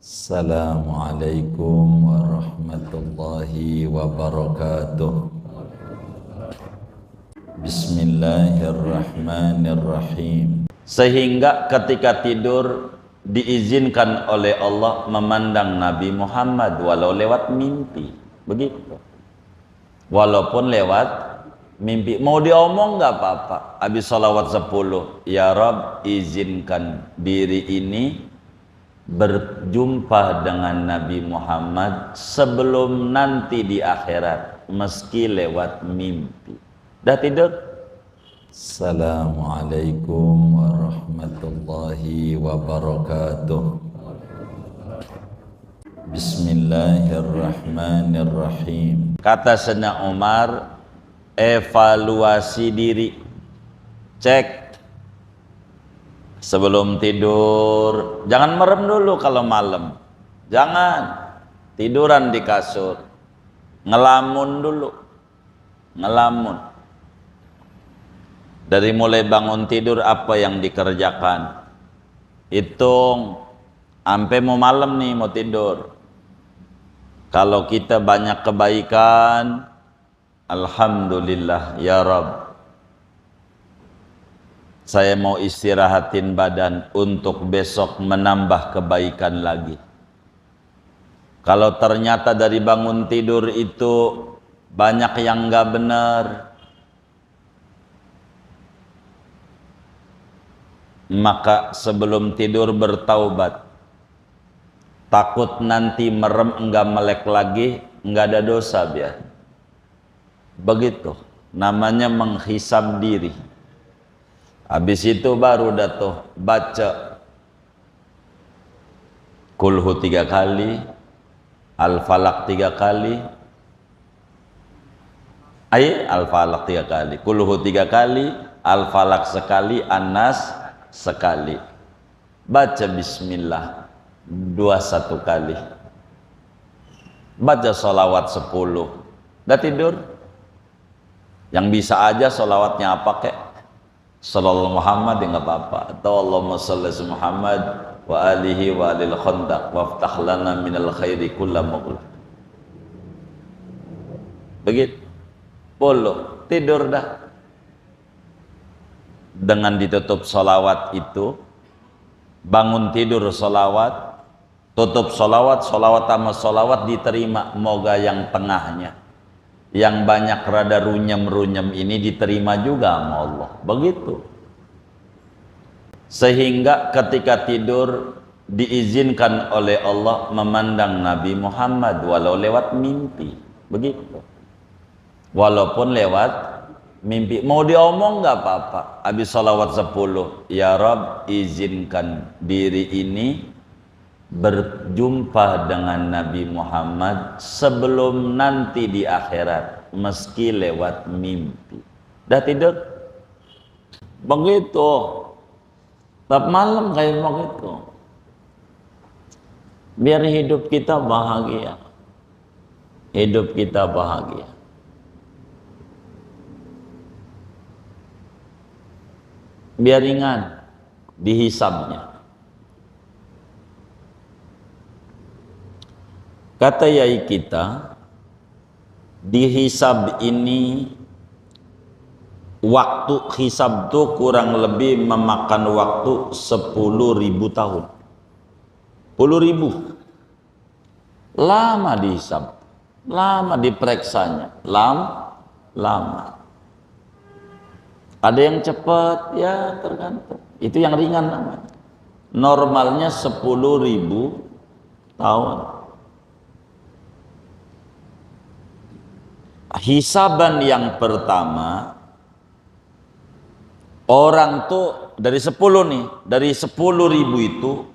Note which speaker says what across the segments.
Speaker 1: Assalamualaikum warahmatullahi wabarakatuh. Bismillahirrahmanirrahim. Sehingga ketika tidur diizinkan oleh Allah memandang Nabi Muhammad walau lewat mimpi. Begitu. Walaupun lewat mimpi. Mau diomong nggak apa-apa. Habis salawat 10. Ya Rabb, izinkan diri ini berjumpa dengan Nabi Muhammad sebelum nanti di akhirat, meski lewat mimpi. Dah tidur? Assalamualaikum warahmatullahi wabarakatuh. Bismillahirrahmanirrahim. Kata Sayyidina Umar, evaluasi diri, cek sebelum tidur. Jangan merem dulu kalau malam, jangan tiduran di kasur, ngelamun dulu, ngelamun. Dari mulai bangun tidur apa yang dikerjakan, hitung sampai mau malam nih, mau tidur. Kalau kita banyak kebaikan, alhamdulillah ya Rabb, saya mau istirahatin badan untuk besok menambah kebaikan lagi. Kalau ternyata dari bangun tidur itu banyak yang nggak benar, maka sebelum tidur bertaubat. Takut nanti merem enggak melek lagi, enggak ada dosa biar. Begitu, namanya menghisab diri. Habis itu baru tuh baca Kulhu 3 kali, Al-Falaq 3 kali, Al-Falaq 3 kali, Kulhu 3 kali, Al-Falaq sekali, An-Nas sekali. Baca Bismillah 21 kali. Baca sholawat 10. Udah tidur? Yang bisa aja sholawatnya apa kek? Sallallahu Muhammad ya nggak apa-apa, atau Allahumma shalli Muhammad wa alihi wa alil khandaq waftah lana minal khairi kullamul. Begitu. Polo tidur dah. Dengan ditutup sholawat itu, bangun tidur sholawat, tutup sholawat, sholawat sama sholawat diterima. Moga yang tengahnya, yang banyak rada runyem-runyem ini diterima juga sama Allah. Begitu. Sehingga ketika tidur diizinkan oleh Allah memandang Nabi Muhammad walau lewat mimpi. Begitu. Walaupun lewat mimpi. Mau diomong nggak apa-apa. Habis salawat 10. Ya Rabb, izinkan diri ini berjumpa dengan Nabi Muhammad sebelum nanti di akhirat, meski lewat mimpi. Dah tidur? Begitu. Tiap malam kayak begitu. Biar hidup kita bahagia. Hidup kita bahagia. Biar ringan dihisabnya. Kata yai kita, dihisab ini, waktu hisab itu kurang lebih memakan waktu 10.000 tahun. 10.000. Lama dihisab, lama dipereksanya, lama. Ada yang cepat, ya tergantung. Itu yang ringan namanya. Normalnya 10.000 tahun. Hisaban yang pertama, orang tuh dari 10 nih, dari 10.000 itu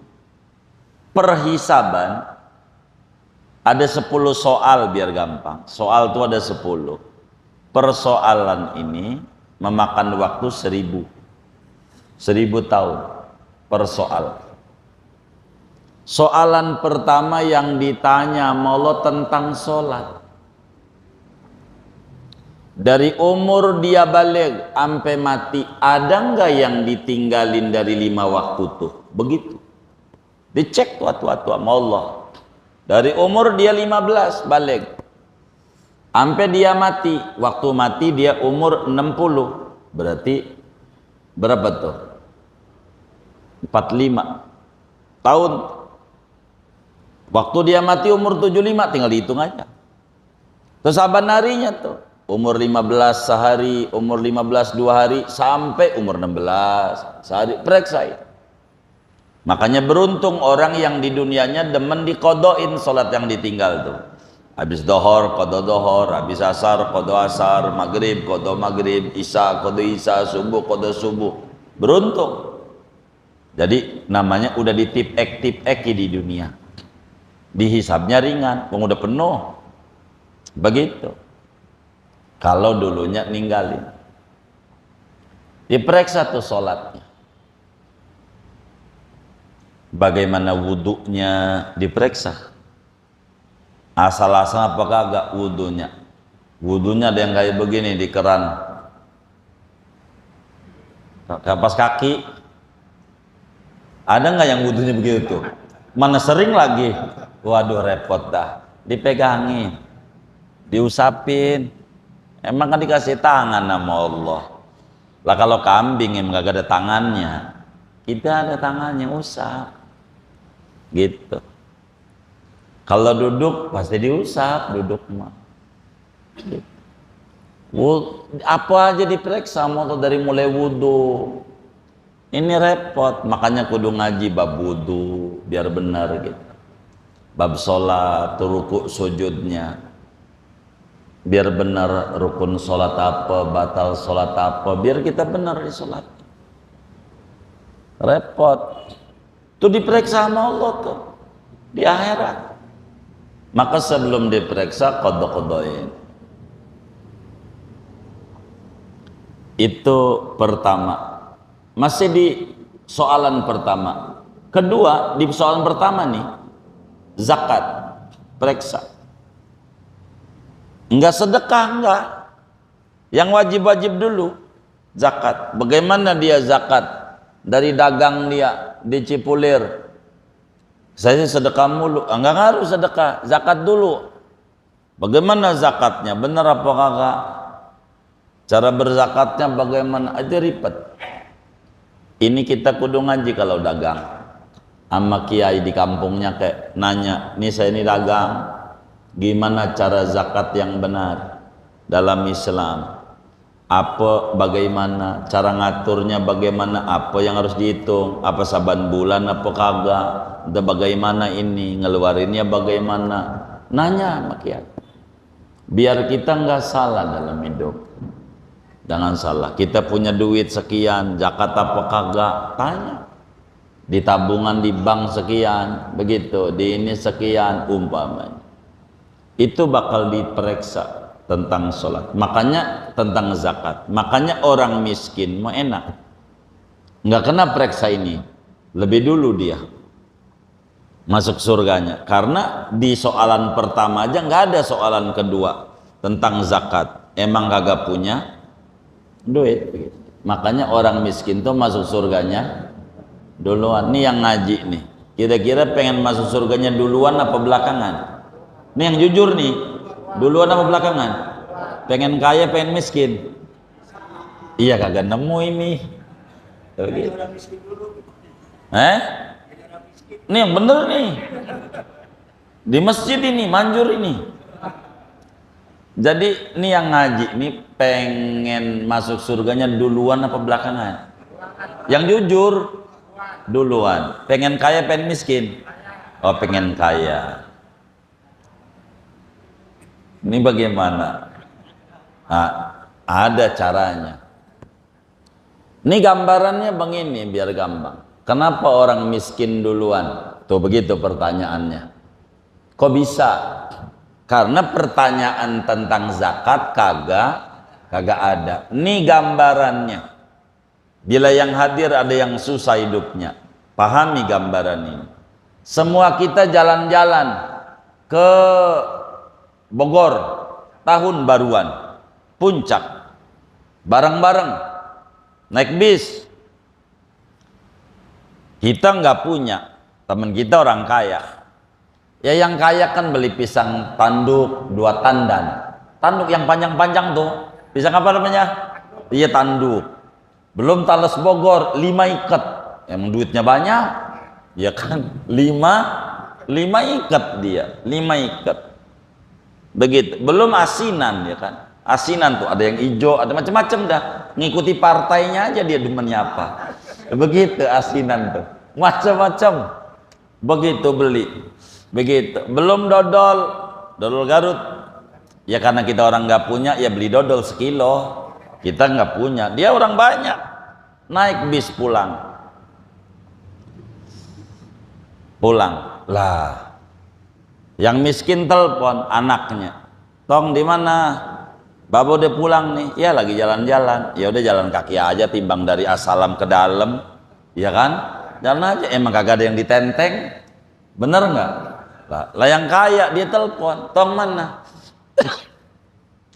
Speaker 1: perhisaban ada 10 soal biar gampang. Soal tuh ada 10. Persoalan ini memakan waktu 1000 tahun per soal. Soalan pertama yang ditanya sama Allah tentang sholat. Dari umur dia balik sampai mati, ada nggak yang ditinggalin dari 5 waktu tuh? Begitu. Dicek tua-tua sama Allah. Dari umur dia 15 balik. Sampai dia mati. Waktu mati dia umur 60. Berarti berapa tuh? 45 tahun. Waktu dia mati umur 75, tinggal dihitung aja. Terus saban harinya tuh. Umur 15 sehari, umur 15 2 hari, sampai umur 16 sehari. Periksa ya. Makanya beruntung orang yang di dunianya demen dikodoin sholat yang ditinggal tuh. Habis dohor, kodo dohor, habis asar, kodo asar, maghrib, kodo maghrib, isya, kodo isya, subuh, kodo subuh. Beruntung. Jadi namanya udah ditip-ek di dunia. Dihisabnya ringan, udah penuh. Begitu. Kalau dulunya ninggalin. Diperiksa tuh sholatnya. Bagaimana wudhunya diperiksa. Asal-asal apakah agak wudhunya. Wudhunya ada yang kayak begini di keran. Kapas kaki. Ada nggak yang wudhunya begitu? Mana sering lagi? Waduh repot dah. Dipegangin. Diusapin. Emang kan dikasih tangan sama Allah. Lah kalau kambing yang nggak ada tangannya. Kita ada tangannya usap. Gitu. Kalau duduk pasti diusap, duduk mah. Gitu. Apa aja diperiksa mau dari mulai wudhu. Ini repot, makanya kudu ngaji bab wudhu biar benar gitu. Bab sholat, ruku sujudnya. Biar benar rukun sholat apa, batal sholat apa, biar kita benar di sholat. Repot. Itu diperiksa sama Allah tuh di akhirat. Maka sebelum diperiksa qadha-qadhain. Itu pertama. Masih di soalan pertama. Kedua, di soalan pertama nih, zakat. Periksa. Enggak sedekah, enggak. Yang wajib-wajib dulu zakat. Bagaimana dia zakat? Dari dagang dia di Cipulir. Saya sedekah mulu. Enggak harus sedekah, zakat dulu. Bagaimana zakatnya? Benar apa kagak? Cara berzakatnya bagaimana? Itu ribet. Ini kita kudu ngaji kalau dagang. Sama kiai di kampungnya kayak nanya, "Nih saya ini dagang. Gimana cara zakat yang benar dalam Islam? Apa bagaimana cara ngaturnya, bagaimana, apa yang harus dihitung, apa saban bulan apa kagak, udah bagaimana ini ngeluarinnya bagaimana?" Nanya sama kiai biar kita nggak salah dalam hidup. Jangan salah, kita punya duit sekian, zakat apa kagak, tanya. Di tabungan di bank sekian, begitu, di ini sekian umpamanya. Itu bakal diperiksa tentang sholat, makanya tentang zakat. Makanya orang miskin mau enak, nggak kena periksa ini, lebih dulu dia masuk surganya, karena di soalan pertama aja nggak ada soalan kedua tentang zakat. Emang kagak punya duit, makanya orang miskin tuh masuk surganya duluan. Nih yang ngaji nih, kira-kira pengen masuk surganya duluan apa belakangan? Nih yang jujur nih, duluan apa belakangan? Pengen kaya, pengen miskin? Iya kagak nemu ini. Ini yang bener nih. Di masjid ini, manjur ini. Jadi ini yang ngaji ini pengen masuk surganya duluan apa belakangan? Yang jujur duluan. Pengen kaya, pengen miskin? Oh pengen kaya. Ini bagaimana? Nah, ada caranya. Ini gambarannya begini biar gampang. Kenapa orang miskin duluan? Tuh begitu pertanyaannya. Kok bisa? Karena pertanyaan tentang zakat kagak ada. Ini gambarannya. Bila yang hadir ada yang susah hidupnya, pahami gambaran ini. Semua kita jalan-jalan ke Bogor tahun baruan, puncak, bareng-bareng naik bis. Kita nggak punya, Temen kita orang kaya. Ya yang kaya kan beli pisang tanduk 2 tandan. Tanduk yang panjang-panjang tuh. Pisang apa namanya? Iya tanduk. Belum talas Bogor 5 ikat. Emang duitnya banyak. Ya kan? 5 ikat dia. 5 ikat. Begitu. Belum asinan ya kan? Asinan tuh ada yang hijau, ada macam-macam dah. Ngikuti partainya aja dia demennya apa. Begitu asinan tuh. Macam-macam. Begitu beli. Begitu. Belum dodol Garut. Ya karena kita orang nggak punya, ya beli dodol sekilo. Kita nggak punya. Dia orang banyak. Naik bis pulang. Lah. Yang miskin telepon anaknya. Tong di mana? Babo udah pulang nih. Ya lagi jalan-jalan. Ya udah jalan kaki aja timbang dari Asalam ke dalam. Ya kan? Jalan aja. Emang kagak ada yang ditenteng. Bener nggak? Lah yang kaya dia telepon. Tong mana?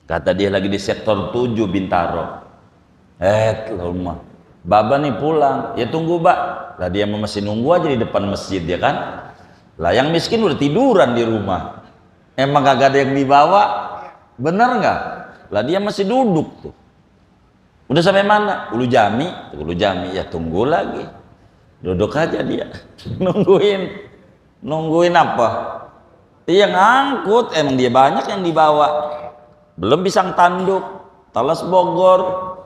Speaker 1: Kata dia lagi di sektor 7 Bintaro. Rumah. Baba nih pulang. Ya tunggu, Mbak. Lah dia masih nunggu aja di depan masjid ya kan? Lah yang miskin udah tiduran di rumah. Emang kagak ada yang dibawa. Bener nggak? Lah dia masih duduk tuh. Udah sampai mana? Ulu Jami. Ya tunggu lagi. Duduk aja dia. Nungguin apa? Dia ngangkut. Emang dia banyak yang dibawa. Belum pisang tanduk, talas Bogor,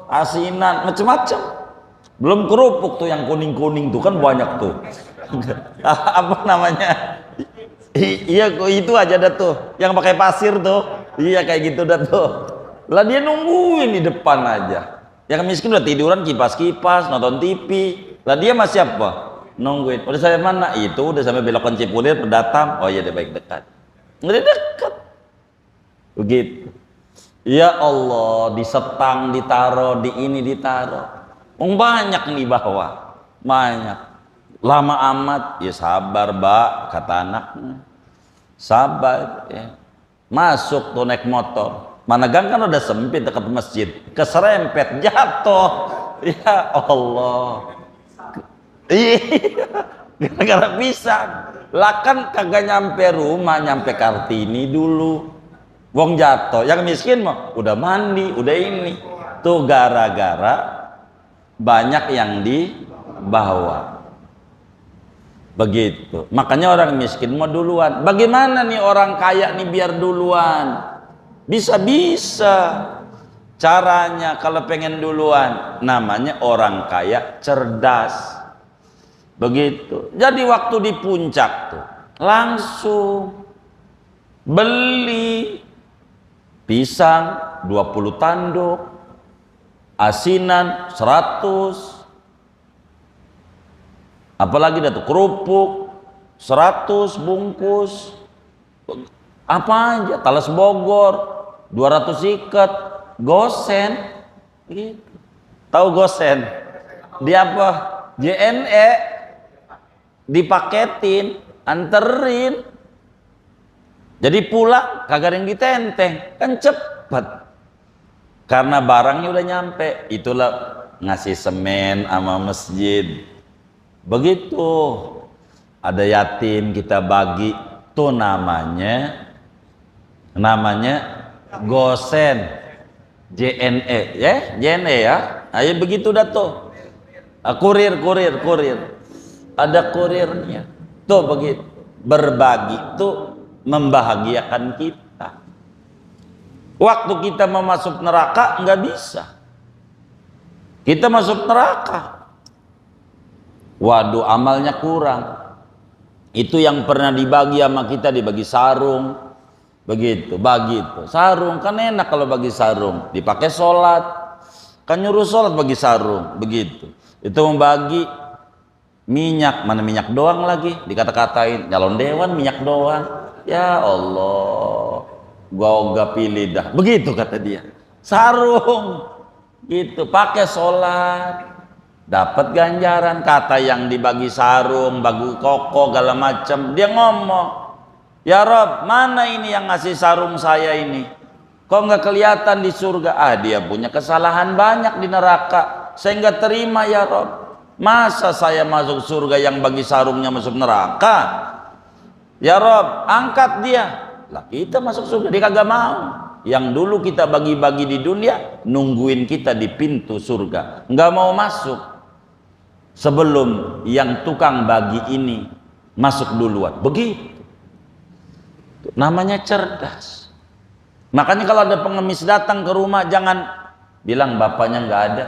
Speaker 1: asinan, macam-macam. Belum kerupuk tuh yang kuning-kuning tuh kan banyak tuh. Apa namanya? Iya itu aja dah tuh. Yang pakai pasir tuh. Iya kayak gitu dah tuh. Lah dia nungguin di depan aja. Yang miskin udah tiduran kipas-kipas, nonton TV. Lah dia masih apa? Nungguin. Udah sampai mana? Itu udah sampai belokan Cipulir, Pendatang. Oh iya dia baik dekat. Nggak dekat. Begitu. Ya Allah, disetang, ditaro, di ini ditaro. Banyak nih bawa. Banyak. Lama amat, ya sabar, Mbak, kata anaknya. Sabar, ya. Masuk tuh naik motor. Mana gang kan udah sempit dekat masjid. Keserempet, jatuh. Ya Allah. Iya. Gara-gara pisang. Lah kan kagak nyampe rumah, nyampe Kartini dulu. Wong jatuh, yang miskin mah udah mandi, udah ini. Tuh gara-gara banyak yang dibawa. Begitu. Makanya orang miskin mau duluan. Bagaimana nih orang kaya nih biar duluan? Bisa-bisa. Caranya kalau pengen duluan, namanya orang kaya cerdas. Begitu. Jadi waktu di puncak tuh langsung beli pisang 20 tanduk, asinan 100, apalagi dah tuh kerupuk 100 bungkus, apa aja, talas Bogor 200 ikat, gosen gitu. Tahu gosen? Dia apa? JNE dipaketin, anterin. Jadi pulang kagak ada yang ditenteng, kan cepet. Karena barangnya udah nyampe. Itulah ngasih semen sama masjid. Begitu. Ada yatim kita bagi, tuh namanya gosen. JNE ya, JNE ya. Ayo begitu dah tuh. Kurir. Ada kurirnya. Tuh begitu. Berbagi tuh membahagiakan kita. Waktu kita mau masuk neraka nggak bisa. Kita masuk neraka. Waduh, amalnya kurang. Itu yang pernah dibagi sama kita, dibagi sarung. Begitu, bagi itu. Sarung kan enak kalau bagi sarung. Dipakai sholat. Kan nyuruh sholat bagi sarung. Begitu. Itu membagi minyak. Mana minyak doang lagi. Dikata-katain. Nyalon dewan minyak doang. Ya Allah, gua gak pilih dah. Begitu kata dia. Sarung gitu, pakai sholat, dapat ganjaran. Kata yang dibagi sarung, bagi koko, segala macam. Dia ngomong, ya Rob, mana ini yang ngasih sarung saya ini? Kok nggak kelihatan di surga? Dia punya kesalahan banyak di neraka. Saya nggak terima ya Rob. Masa saya masuk surga yang bagi sarungnya masuk neraka? Ya Rob, angkat dia. Lah kita masuk surga, dia kagak mau. Yang dulu kita bagi-bagi di dunia, nungguin kita di pintu surga, nggak mau masuk sebelum yang tukang bagi ini masuk duluan. Begitu. Namanya cerdas. Makanya kalau ada pengemis datang ke rumah, jangan bilang bapaknya nggak ada.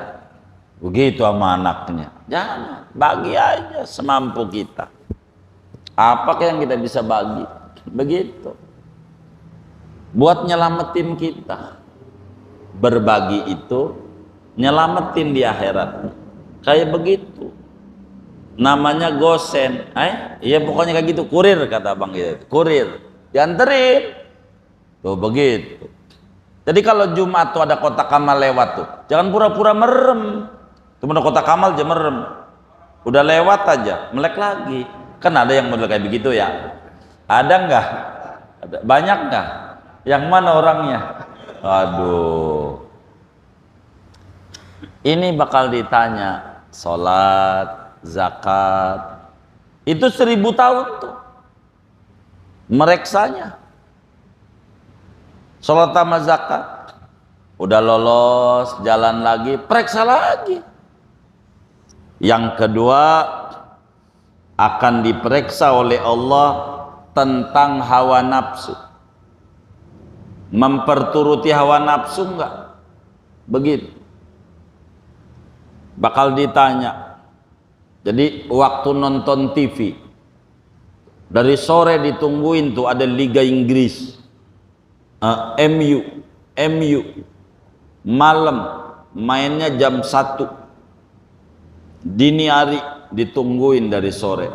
Speaker 1: Begitu sama anaknya. Jangan, bagi aja semampu kita. Apakah yang kita bisa bagi? Begitu. Buat nyelamatin kita. Berbagi itu nyelamatin di akhirat. Kayak begitu. Namanya gosen. Iya pokoknya kayak gitu. Kurir kata abang gitu. Kurir. Dianterin. Tuh begitu. Jadi kalau Jumat tuh ada kotak amal lewat tuh, jangan pura-pura merem. Cuma ada kotak amal aja merem. Udah lewat aja, melek lagi. Kan ada yang model kayak begitu ya. Ada nggak? Banyak nggak? Yang mana orangnya? Aduh. Ini bakal ditanya sholat, zakat. Itu 1000 tahun tuh. Mereksanya. Sholat sama zakat. Udah lolos, jalan lagi, periksa lagi. Yang kedua, akan diperiksa oleh Allah tentang hawa nafsu. Memperturuti hawa nafsu enggak? Begitu. Bakal ditanya. Jadi waktu nonton TV, dari sore ditungguin tuh ada Liga Inggris, MU, malam mainnya jam 1, dini hari ditungguin dari sore.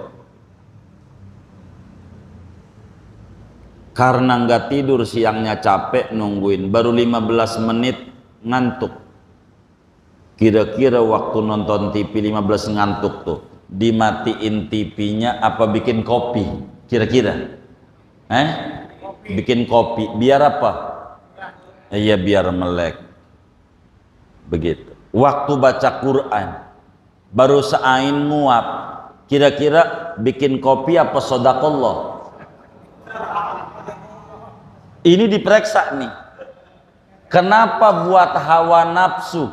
Speaker 1: Karena nggak tidur siangnya capek nungguin, baru 15 menit ngantuk. Kira-kira waktu nonton TV 15 ngantuk tuh, dimatiin TV-nya apa bikin kopi? Kira-kira? Bikin kopi, biar apa? Iya biar melek. Begitu. Waktu baca Quran, baru seain nguap, kira-kira bikin kopi apa sodakollah? Ini diperiksa nih. Kenapa buat hawa nafsu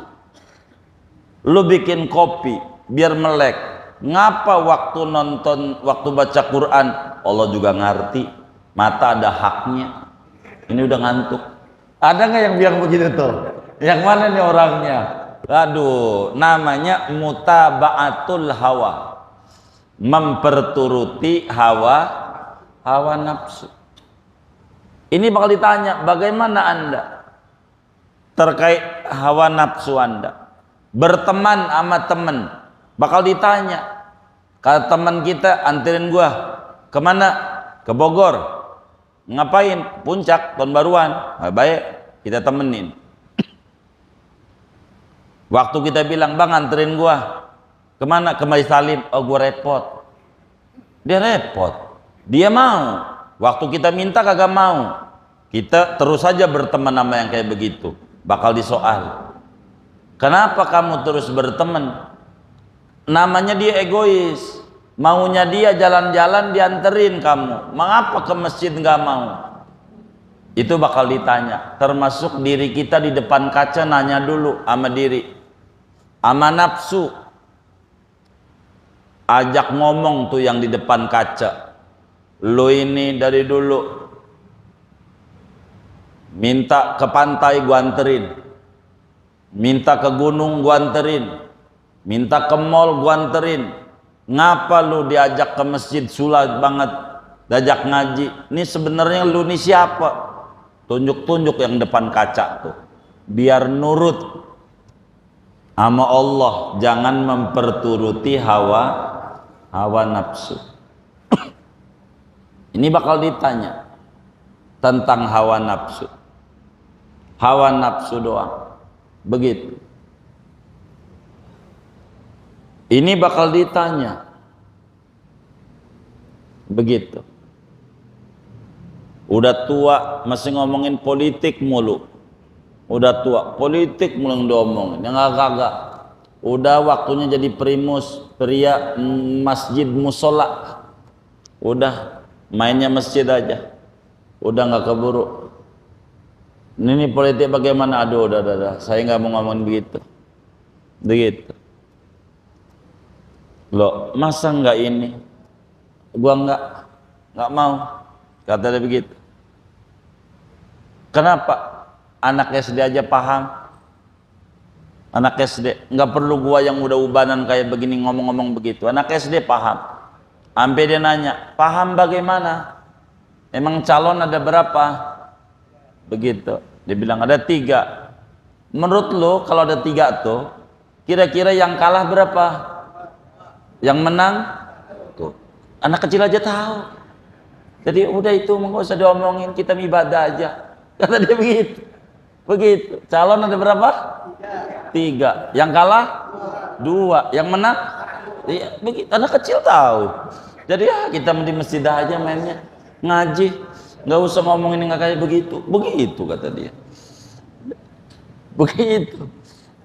Speaker 1: lu bikin kopi biar melek? Ngapa waktu nonton, waktu baca Quran, Allah juga ngerti, mata ada haknya. Ini udah ngantuk. Ada nggak yang bilang begitu tuh? Yang mana nih orangnya? Aduh, namanya mutaba'atul hawa. Memperturuti hawa nafsu. Ini bakal ditanya, bagaimana Anda terkait hawa nafsu Anda? Berteman sama temen, bakal ditanya. Kata teman kita, anterin gua kemana? Ke Bogor. Ngapain? Puncak, tahun baruan. Nah, baik, kita temenin. Waktu kita bilang, bang anterin gua kemana? Ke Majlis Salim. Oh gua repot. Dia repot. Dia mau. Waktu kita minta kagak mau. Kita terus saja berteman sama yang kayak begitu. Bakal disoal. Kenapa kamu terus berteman? Namanya dia egois. Maunya dia jalan-jalan dianterin kamu. Mengapa ke masjid nggak mau? Itu bakal ditanya. Termasuk diri kita di depan kaca nanya dulu sama diri. Sama nafsu. Ajak ngomong tuh yang di depan kaca. Lu ini dari dulu minta ke pantai gua anterin, minta ke gunung gua anterin, minta ke mall gua anterin. Ngapa lu diajak ke masjid sulat banget, diajak ngaji? Ini sebenarnya lu nih siapa? Tunjuk-tunjuk yang depan kaca tuh, biar nurut sama Allah, jangan memperturuti hawa nafsu. Ini bakal ditanya tentang hawa nafsu. Hawa nafsu doang. Begitu. Ini bakal ditanya. Begitu. Udah tua masih ngomongin politik mulu. Udah tua, politik mulu yang diomongin. Yang agak-agak. Udah waktunya jadi primus, pria masjid musola. Udah mainnya masjid aja. Udah nggak keburu. Ini politik bagaimana? Aduh, udah. Saya nggak mau ngomong begitu. Begitu. Loh, masa nggak ini? Gua nggak mau. Kata dia begitu. Kenapa? Anak SD aja paham. Anak SD, nggak perlu gua yang udah ubanan kayak begini ngomong-ngomong begitu. Anak SD paham. Sampai dia nanya, paham bagaimana? Emang calon ada berapa? Begitu. Dia bilang ada 3. Menurut lo kalau ada 3 tuh, kira-kira yang kalah berapa? Yang menang? Tuh. Anak kecil aja tahu. Jadi udah itu nggak usah diomongin, kita ibadah aja. Kata dia begitu. Begitu. Calon ada berapa? 3. Yang kalah 2. Yang menang ya, begitu. Anak kecil tahu. Jadi ya kita di masjid aja mainnya, ngaji, nggak usah ngomongin nggak kayak begitu. Begitu kata dia. Begitu.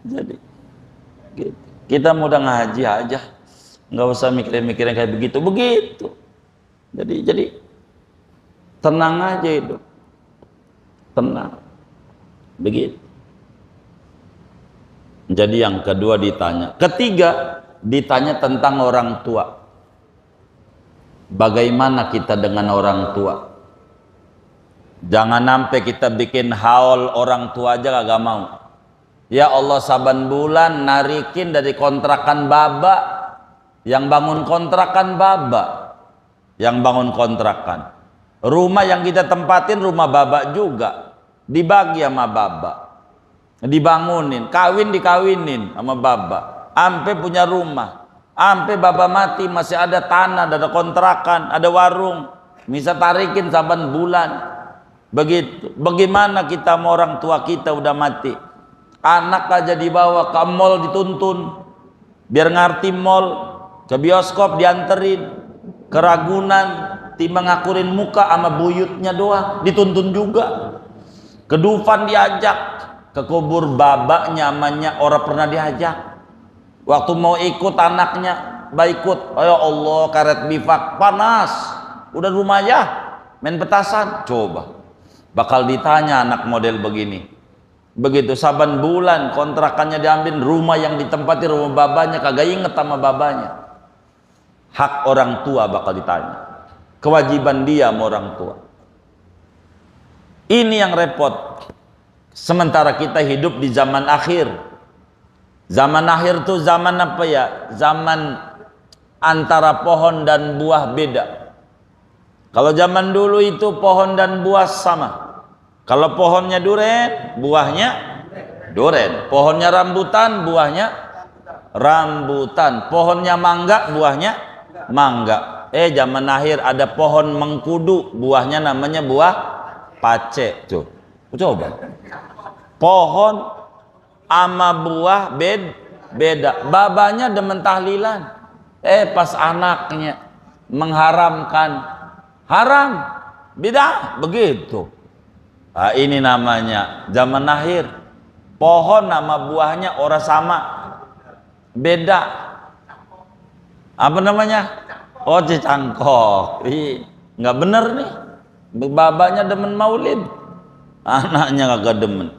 Speaker 1: Jadi gitu. Kita mudah ngaji aja, nggak usah mikirin kayak begitu. Begitu. Jadi tenang aja itu. Tenang. Begitu. Jadi yang kedua ditanya. Ketiga ditanya tentang orang tua. Bagaimana kita dengan orang tua? Jangan sampai kita bikin haul orang tua aja kagak mau. Ya Allah, saban bulan narikin dari kontrakan baba. Yang bangun kontrakan baba. Yang bangun kontrakan. Rumah yang kita tempatin rumah baba juga. Dibagi sama baba. Dibangunin, dikawinin sama baba. Ampe punya rumah. Ampe baba mati masih ada tanah, ada kontrakan, ada warung. Bisa tarikin saban bulan. Begitu. Bagaimana kita mau orang tua kita udah mati? Anak aja dibawa ke mall dituntun. Biar ngerti mall. Ke bioskop dianterin. Ke Ragunan. Timbang ngakurin muka sama buyutnya doang. Dituntun juga. Ke Dufan diajak. Ke kubur babaknya namanya orang pernah diajak. Waktu mau ikut anaknya, ikut. Ya Allah, karet bifak panas. Udah rumah aja, main petasan. Coba, bakal ditanya anak model begini. Begitu saban bulan kontrakannya diambil, rumah yang ditempati rumah babanya kagak inget sama babanya. Hak orang tua bakal ditanya. Kewajiban dia sama orang tua. Ini yang repot. Sementara kita hidup di zaman akhir. Zaman akhir tuh zaman apa ya? Zaman antara pohon dan buah beda. Kalau zaman dulu itu pohon dan buah sama. Kalau pohonnya duren, buahnya duren. Pohonnya rambutan, buahnya rambutan. Pohonnya mangga, buahnya mangga. Zaman akhir ada pohon mengkudu, buahnya namanya buah pace. Tuh, coba. Pohon ama buah beda. Babanya demen tahlilan. Pas anaknya mengharamkan, haram, beda, begitu. Nah, ini namanya zaman akhir. Pohon nama buahnya orang sama, beda. Apa namanya? Oh, cangkok. Nggak bener nih. Babanya demen maulid, anaknya kagak demen.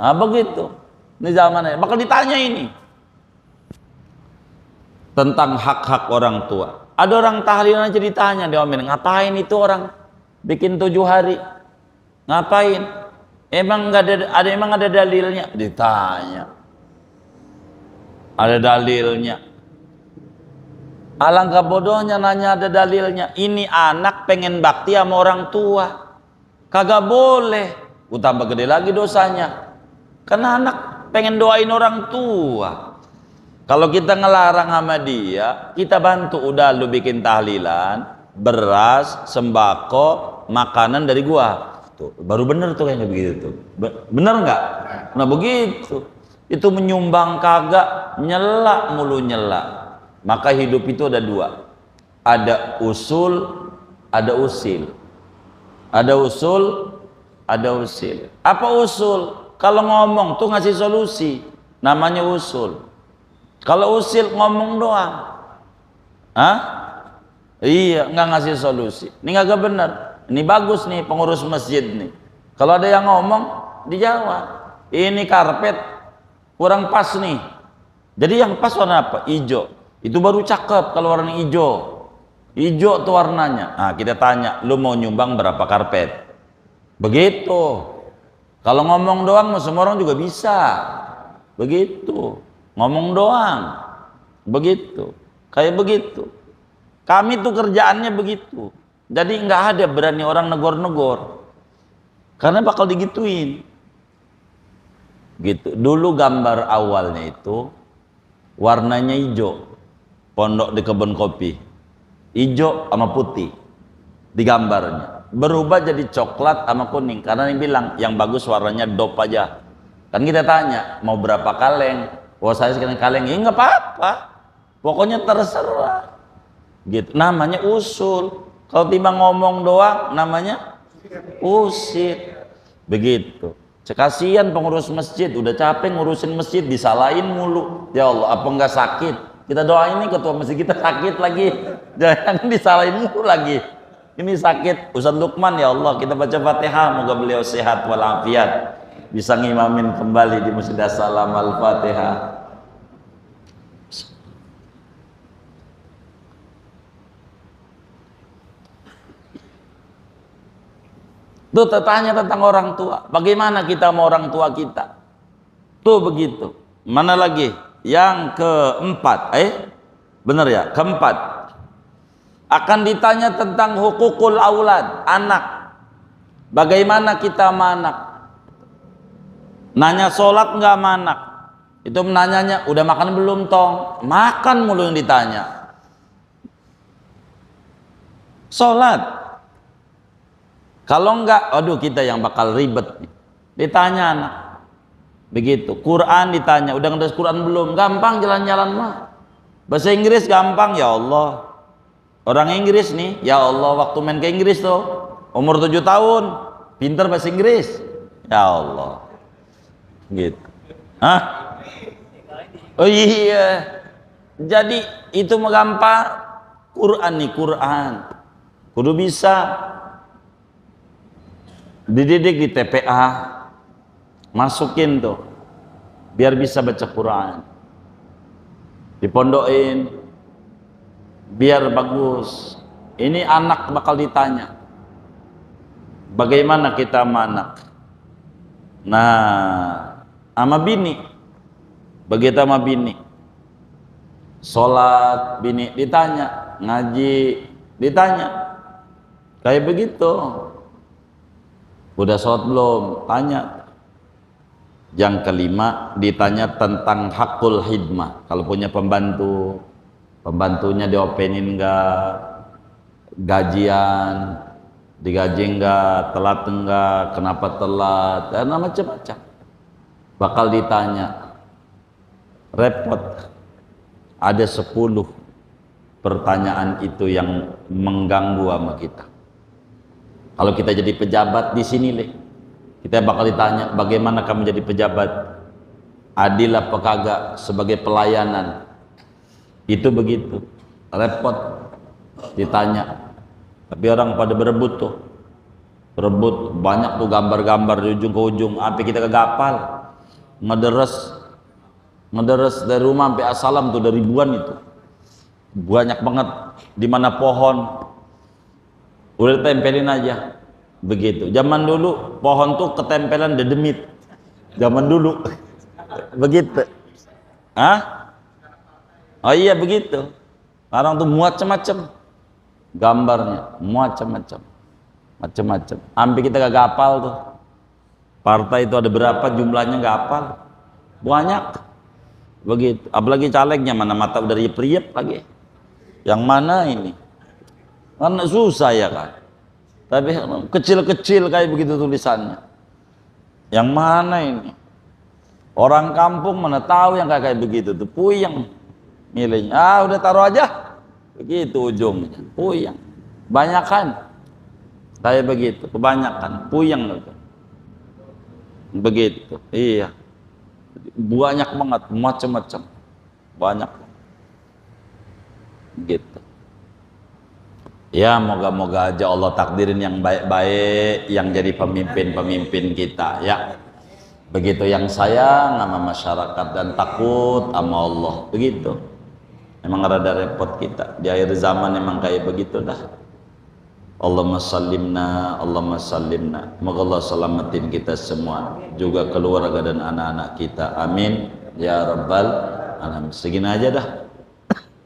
Speaker 1: Nah, begitu. Ini zamannya. Bakal ditanya ini tentang hak-hak orang tua. Ada orang tahlilan aja ditanya, diomelin, ngapain itu orang bikin 7 hari? Ngapain? Emang ada dalilnya? Ditanya. Ada dalilnya. Alangkah bodohnya nanya ada dalilnya. Ini anak pengen bakti sama orang tua, kagak boleh. Tambah gede lagi dosanya. Karena anak pengen doain orang tua. Kalau kita ngelarang sama dia, kita bantu. Udah lu bikin tahlilan, beras, sembako, makanan dari gua. Tuh, baru bener tuh kayaknya begitu tuh. Bener nggak? Nah begitu. Itu menyumbang kagak, nyela mulu nyela. Maka hidup itu ada 2. Ada usul, ada usil. Ada usul, ada usil. Apa usul? Kalau ngomong tuh ngasih solusi, namanya usul. Kalau usil ngomong doang. Hah? Iya, nggak ngasih solusi. Ini nggak benar. Ini bagus nih pengurus masjid nih. Kalau ada yang ngomong, dijawab. Ini karpet kurang pas nih. Jadi yang pas warna apa? Hijau. Itu baru cakep kalau warna hijau. Hijau tuh warnanya. Nah, kita tanya, lu mau nyumbang berapa karpet? Begitu. Kalau ngomong doang semua orang juga bisa. Begitu. Ngomong doang. Begitu. Kayak begitu. Kami tuh kerjaannya begitu. Jadi nggak ada berani orang negor-negor. Karena bakal digituin. Gitu. Dulu gambar awalnya itu warnanya hijau. Pondok di kebun kopi. Hijau sama putih di gambarnya. Berubah jadi coklat sama kuning. Karena yang bilang yang bagus warnanya dop aja. Kan kita tanya mau berapa kaleng? Wah saya sekalian kaleng. Ya nggak apa-apa. Pokoknya terserah. Gitu. Namanya usul. Kalau tiba ngomong doang namanya usil. Begitu. Kasihan pengurus masjid udah capek ngurusin masjid disalahin mulu. Ya Allah, apa enggak sakit? Kita doain nih ketua masjid kita sakit lagi. Jangan disalahin mulu lagi. Ini sakit. Ustaz Lukman, ya Allah, kita baca Fatihah, moga beliau sehat walafiat. Bisa ngimamin kembali di Masjid As-Salam Al-Fatihah. Tuh tertanya tentang orang tua. Bagaimana kita mau orang tua kita? Tuh begitu. Mana lagi? Yang keempat. Benar ya? Keempat. Akan ditanya tentang hukukul aulad. Anak. Bagaimana kita sama anak? Nanya sholat nggak sama anak? Itu menanyanya, udah makan belum tong? Makan mulu yang ditanya. Sholat. Kalau enggak, aduh kita yang bakal ribet nih. Ditanya anak. Begitu. Quran ditanya, udah ngedes Quran belum? Gampang jalan-jalan mah. Bahasa Inggris gampang, ya Allah. Orang Inggris nih, ya Allah waktu main ke Inggris tuh, umur 7 tahun, pinter bahasa Inggris. Ya Allah. Gitu. Hah? Oh iya. Jadi itu mah gampang. Quran nih, Quran. Kudu bisa. Dididik di TPA, masukin tuh biar bisa baca Quran, dipondokin biar bagus. Ini anak bakal ditanya bagaimana kita sama anak. Nah sama bini, begitu sama bini, sholat bini ditanya, ngaji ditanya, kayak begitu. Udah sholat belum? Tanya. Yang kelima ditanya tentang hakul hidmah. Kalau punya pembantu, pembantunya diopenin enggak, gajian digaji enggak, telat enggak, kenapa telat, dan macam-macam. Bakal ditanya. Repot. Ada 10 pertanyaan itu yang mengganggu sama kita. Kalau kita jadi pejabat di sini, kita bakal ditanya, bagaimana kamu jadi pejabat? Adil apa kagak sebagai pelayanan? Itu begitu, repot ditanya. Tapi orang pada berebut tuh, berebut banyak tuh gambar-gambar di ujung ke ujung. Sampai kita kagak hafal, ngederes dari rumah sampai assalam tuh dari ribuan itu, banyak banget. Di mana pohon udah tempelin aja begitu. Zaman dulu pohon tuh ketempelan dedemit. Zaman dulu begitu. Hah? Oh iya begitu. Sekarang tuh macam-macam gambarnya, macam-macam. Sampai kita gak hafal tuh. Partai itu ada berapa jumlahnya gak hafal. Banyak. Begitu. Apalagi calegnya mana mata udah riep-riep lagi. Yang mana ini? Karena susah ya kan, tapi kecil-kecil kayak begitu tulisannya. Yang mana ini? Orang kampung mana tahu yang kayak begitu tuh, puyeng milihnya. Udah taruh aja, begitu ujungnya, puyeng. Banyakan kayak begitu, kebanyakan puyeng gitu. Begitu, iya. Banyak banget, macam-macam. banyak gitu. Ya moga-moga aja Allah takdirin yang baik-baik yang jadi pemimpin-pemimpin kita ya. Begitu yang sayang sama masyarakat dan takut sama Allah, begitu. Emang rada repot kita di akhir zaman, emang kayak begitu dah. Allahumma sallimna. Moga Allah selamatin kita semua, juga keluarga dan anak-anak kita. Amin ya rabbal alamin. Segini aja dah.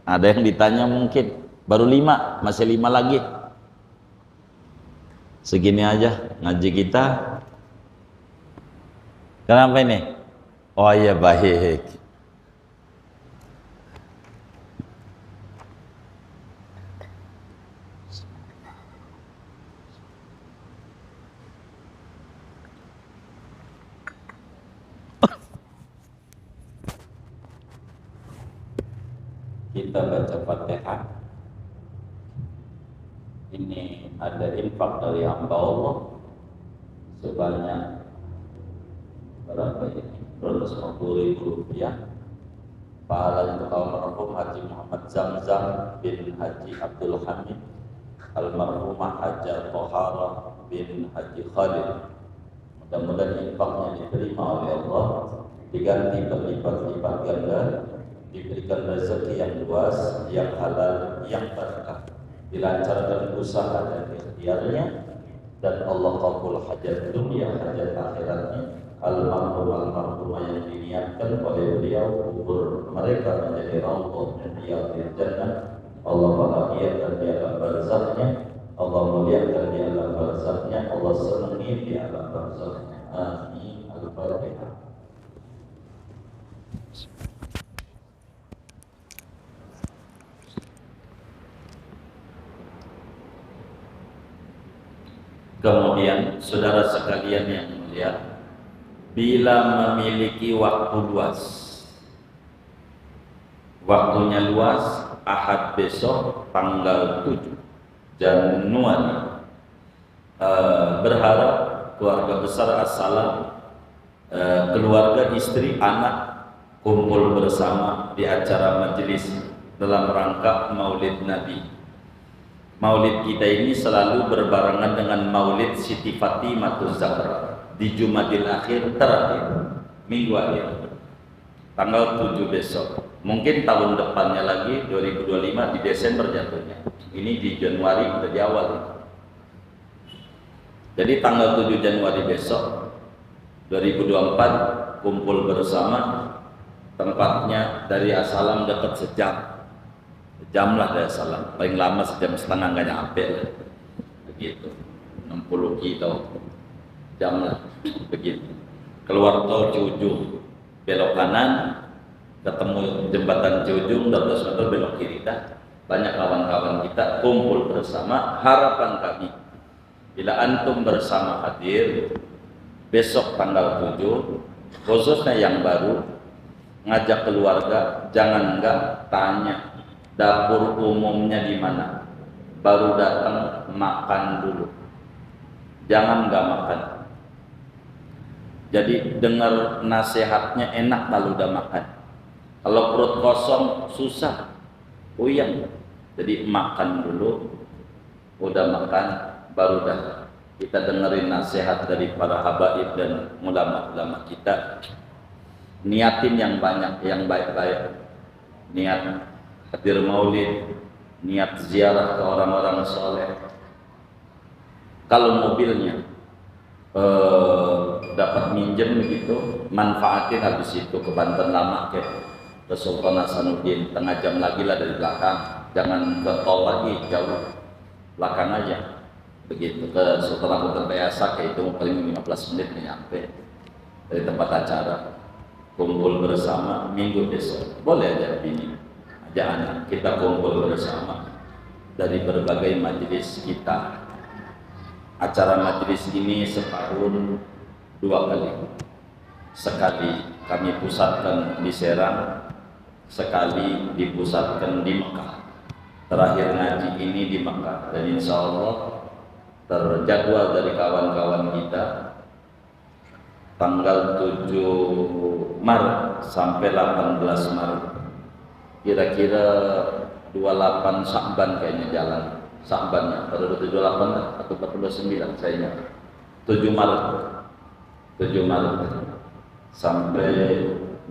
Speaker 1: Ada yang ditanya mungkin, baru 5, masih 5 lagi. Segini aja ngaji kita. Kenapa ini? Oh iya, baik. Kita baca Fatihah. Ini ada infak dari hamba Allah sebanyak berapa ini? 250.000 rupiah. Pahala untuk almarhum Haji Muhammad Zamzam bin Haji Abdul Hamid, almarhumah Hajar Tohara bin Haji Khalid. Mudah-mudahan infaknya diterima oleh Allah, diganti berlipat-lipat ganda, diberikan rezeki yang luas, yang halal, yang berkah, dilancarkan usaha dan ikhtiarnya, dan Allah kabul hajat dunia, hajat akhiratnya. Almarhumah yang diniatkan oleh beliau, kubur mereka menjadi raudhah min riyadhil jannah. Allah bahagiakan di alam barzaknya, Allah muliakan di alam barzaknya, Allah senangi di alam barzaknya. Amin. Al-Fatihah. Kemudian saudara sekalian yang mulia, bila memiliki waktu luas, waktunya luas, Ahad besok tanggal 7 Januari, berharap keluarga besar As-Salam, keluarga, istri, anak kumpul bersama di acara majelis dalam rangka Maulid Nabi. Maulid kita ini selalu berbarengan dengan Maulid Siti Fatimatul Zahra di Jumadil Akhir terakhir, minggu akhir, tanggal 7 besok. Mungkin tahun depannya lagi 2025 di Desember jatuhnya. Ini di Januari udah di awal. Jadi tanggal 7 Januari besok 2024 kumpul bersama, tempatnya dari As-Salam dekat sejam lah dari As-Salam, paling lama sejam setengah, nggak nyampe lah. Begitu, 60 kilo jam lah, begitu. Keluar tol Ciujung, belok kanan, ketemu jembatan Ciujung, 12 meter belok kiri dah. Banyak kawan-kawan kita kumpul bersama. Harapan kami, bila antum bersama hadir besok tanggal 7, khususnya yang baru, ngajak keluarga, jangan enggak tanya dapur umumnya di mana, baru datang makan dulu, jangan enggak makan. Jadi dengar nasihatnya enak kalau udah makan. Kalau perut kosong susah, uyang. Jadi makan dulu, udah makan baru dah kita dengerin nasihat dari para habaib dan ulama-ulama kita. Niatin yang banyak, yang baik-baik. Niat hadir maulid, niat ziarah ke orang-orang soleh. Kalau mobilnya dapat minjem begitu, manfaatin habis itu ke Banten Lama, ke Sultan Hasanuddin, tengah jam lagi lah dari belakang, jangan ke tol lagi, jauh belakang aja. Begitu ke Sultan Abu Bayasa, kayak itu paling 15 menit nyampe dari tempat acara. Kumpul bersama minggu besok, boleh aja bini, aja anak, kita kumpul bersama dari berbagai majelis kita. Acara majelis ini setahun 2 kali. Sekali kami pusatkan di Serang, sekali dipusatkan di Mekah. Terakhir ngaji ini di Mekah, dan insya Allah terjadwal dari kawan-kawan kita tanggal 7 Maret sampai 18 Maret kira-kira 28 Sya'ban kayaknya jalan. Sya'bannya pada 28 atau 29 saya ingat. 7 Maret. 7 Maret sampai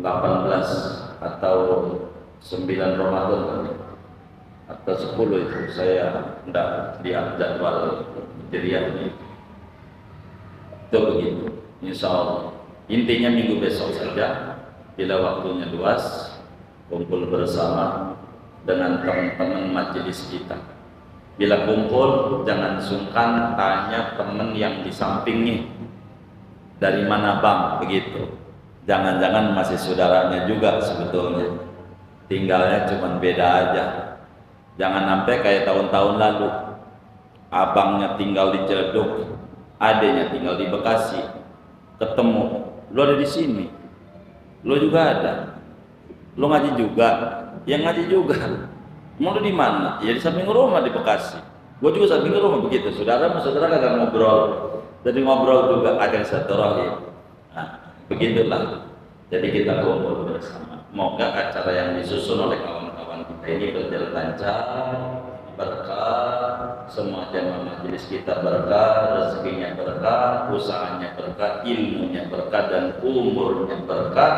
Speaker 1: 18 atau 9 Ramadan atau 10 itu saya tidak lihat jadwal hijriahnya. Itu begitu. Insya Allah. Intinya minggu besok saja, bila waktunya luas, kumpul bersama dengan teman-teman majelis kita. Bila kumpul, jangan sungkan tanya teman yang di sampingnya, dari mana bang, begitu. Jangan-jangan masih saudaranya juga sebetulnya, tinggalnya cuma beda aja. Jangan sampai kayak tahun-tahun lalu, abangnya tinggal di Ciledug, adiknya tinggal di Bekasi, ketemu, lu ada di sini, lu juga ada, lu ngaji juga, yang ngaji juga, mau lu di mana? Ya di samping rumah di Bekasi, gua juga samping rumah begitu. Saudara kagak ngobrol, jadi ngobrol juga ada silaturahim. Nah, begitulah. Jadi kita kumpul bersama. Semoga acara yang disusun oleh kawan-kawan kita ini berjalan lancar, berkah, semua jamaah majelis kita berkah, rezekinya berkah, usahanya berkah, ilmunya berkah, dan umurnya berkah.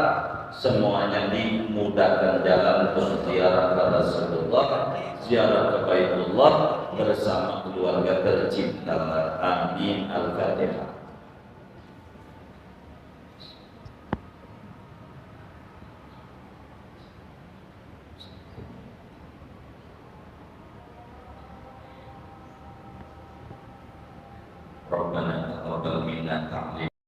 Speaker 1: Semuanya dimudahkan jalan berziarah ke Rasulullah, ziarah ke Baitullah bersama keluarga tercinta. Amin. Al-Fatihah. Rabbana taqabbal minna ta'lim